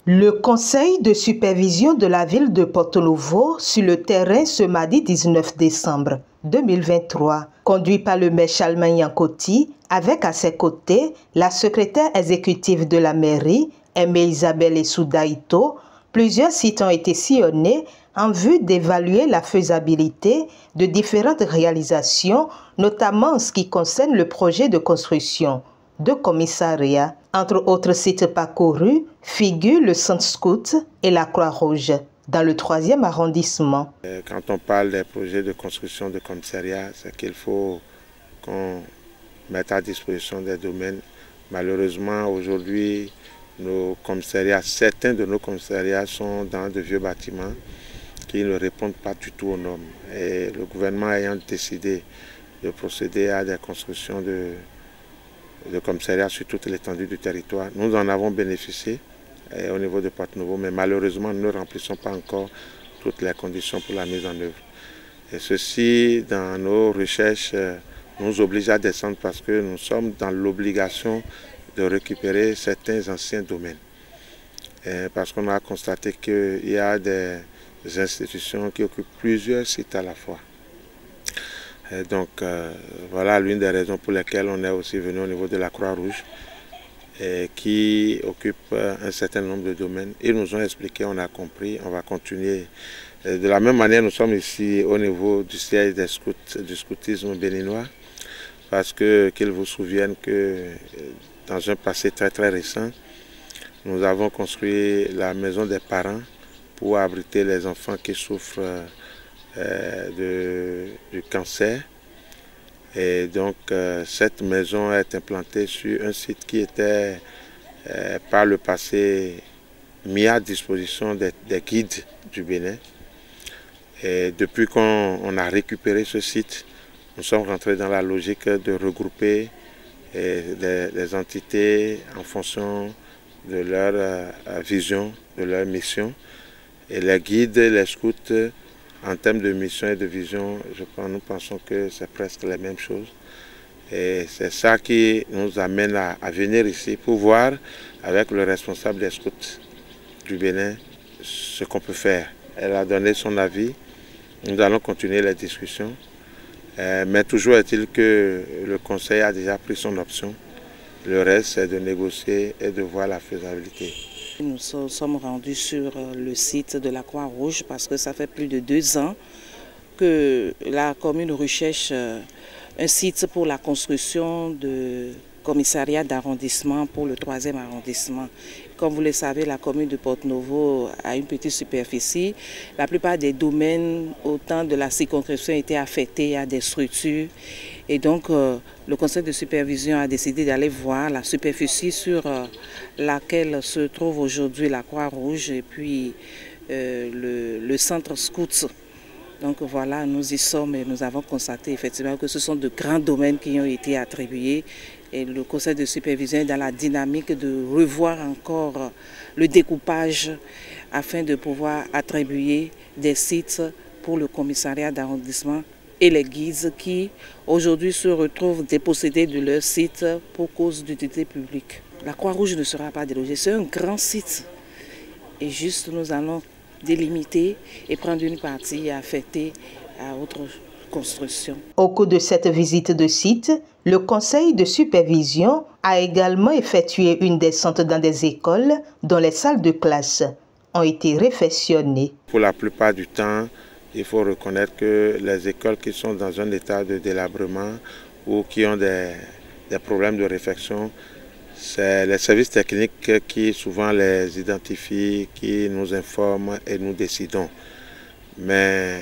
Le conseil de supervision de la ville de Porto-Novo sur le terrain ce mardi 19 décembre 2023, conduit par le maire Charlemagne Yankoti, avec à ses côtés la secrétaire exécutive de la mairie, Aimé Isabelle Essoudaïto. Plusieurs sites ont été sillonnés en vue d'évaluer la faisabilité de différentes réalisations, notamment en ce qui concerne le projet de construction de commissariat. Entre autres sites parcourus figurent le Centre Scout et la Croix-Rouge dans le 3e arrondissement. Quand on parle des projets de construction de commissariat, c'est qu'il faut qu'on mette à disposition des domaines. Malheureusement, aujourd'hui, certains de nos commissariats sont dans de vieux bâtiments qui ne répondent pas du tout aux normes. Et le gouvernement ayant décidé de procéder à des constructions de commissariats sur toute l'étendue du territoire, nous en avons bénéficié au niveau de Porto-Novo, mais malheureusement, nous ne remplissons pas encore toutes les conditions pour la mise en œuvre. Et ceci, dans nos recherches, nous oblige à descendre parce que nous sommes dans l'obligation de récupérer certains anciens domaines. Parce qu'on a constaté qu'il y a des institutions qui occupent plusieurs sites à la fois. Et donc voilà l'une des raisons pour lesquelles on est aussi venu au niveau de la Croix-Rouge, qui occupe un certain nombre de domaines. Ils nous ont expliqué, on a compris, on va continuer. De la même manière, nous sommes ici au niveau du siège des scouts, du scoutisme béninois, parce qu'ils vous souviennent que dans un passé très récent, nous avons construit la maison des parents pour abriter les enfants qui souffrent du cancer. Et donc cette maison est implantée sur un site qui était par le passé mis à disposition des guides du Bénin. Et depuis qu'on a récupéré ce site, nous sommes rentrés dans la logique de regrouper les entités en fonction de leur vision, de leur mission. Et les guides, les scouts, en termes de mission et de vision, nous pensons que c'est presque les mêmes choses. Et c'est ça qui nous amène à venir ici pour voir avec le responsable des scouts du Bénin ce qu'on peut faire. Elle a donné son avis. Nous allons continuer les discussions. Mais toujours est-il que le conseil a déjà pris son option. Le reste, c'est de négocier et de voir la faisabilité. Nous sommes rendus sur le site de la Croix-Rouge parce que ça fait plus de 2 ans que la commune recherche un site pour la construction de commissariat d'arrondissement pour le 3e arrondissement. Comme vous le savez, la commune de Porto-Novo a une petite superficie. La plupart des domaines au temps de la circonscription étaient affectés à des structures. Et donc, le conseil de supervision a décidé d'aller voir la superficie sur laquelle se trouve aujourd'hui la Croix-Rouge et puis le centre Scout. Donc voilà, nous y sommes et nous avons constaté effectivement que ce sont de grands domaines qui ont été attribués. Et le conseil de supervision est dans la dynamique de revoir encore le découpage afin de pouvoir attribuer des sites pour le commissariat d'arrondissement et les guides qui aujourd'hui se retrouvent dépossédés de leur site pour cause d'utilité publique. La Croix-Rouge ne sera pas délogée, c'est un grand site. Et juste nous allons délimiter et prendre une partie affectée à autre construction. Au cours de cette visite de site, le conseil de supervision a également effectué une descente dans des écoles dont les salles de classe ont été réfectionnées. Pour la plupart du temps, il faut reconnaître que les écoles qui sont dans un état de délabrement ou qui ont des problèmes de réfection, c'est les services techniques qui souvent les identifient, qui nous informent et nous décidons. Mais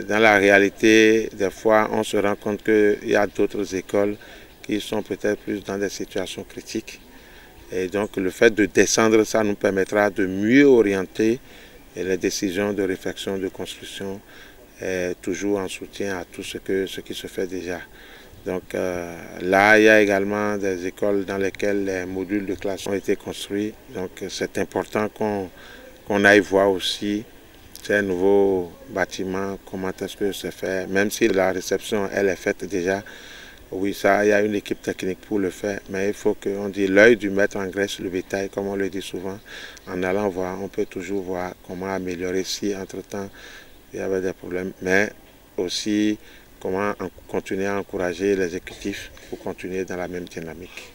dans la réalité, des fois, on se rend compte qu'il y a d'autres écoles qui sont peut-être plus dans des situations critiques. Et donc le fait de descendre, ça nous permettra de mieux orienter les décisions de réfection, de construction, toujours en soutien à tout ce qui se fait déjà. Donc là, il y a également des écoles dans lesquelles les modules de classe ont été construits. Donc c'est important qu'on aille voir aussi ces nouveaux bâtiments, comment est-ce que c'est fait. Même si la réception, elle est faite déjà, Oui, ça, il y a une équipe technique pour le faire, mais il faut qu'on dise l'œil du maître engraisse le bétail, comme on le dit souvent. En allant voir, on peut toujours voir comment améliorer si entre-temps il y avait des problèmes, mais aussi comment continuer à encourager l'exécutif pour continuer dans la même dynamique.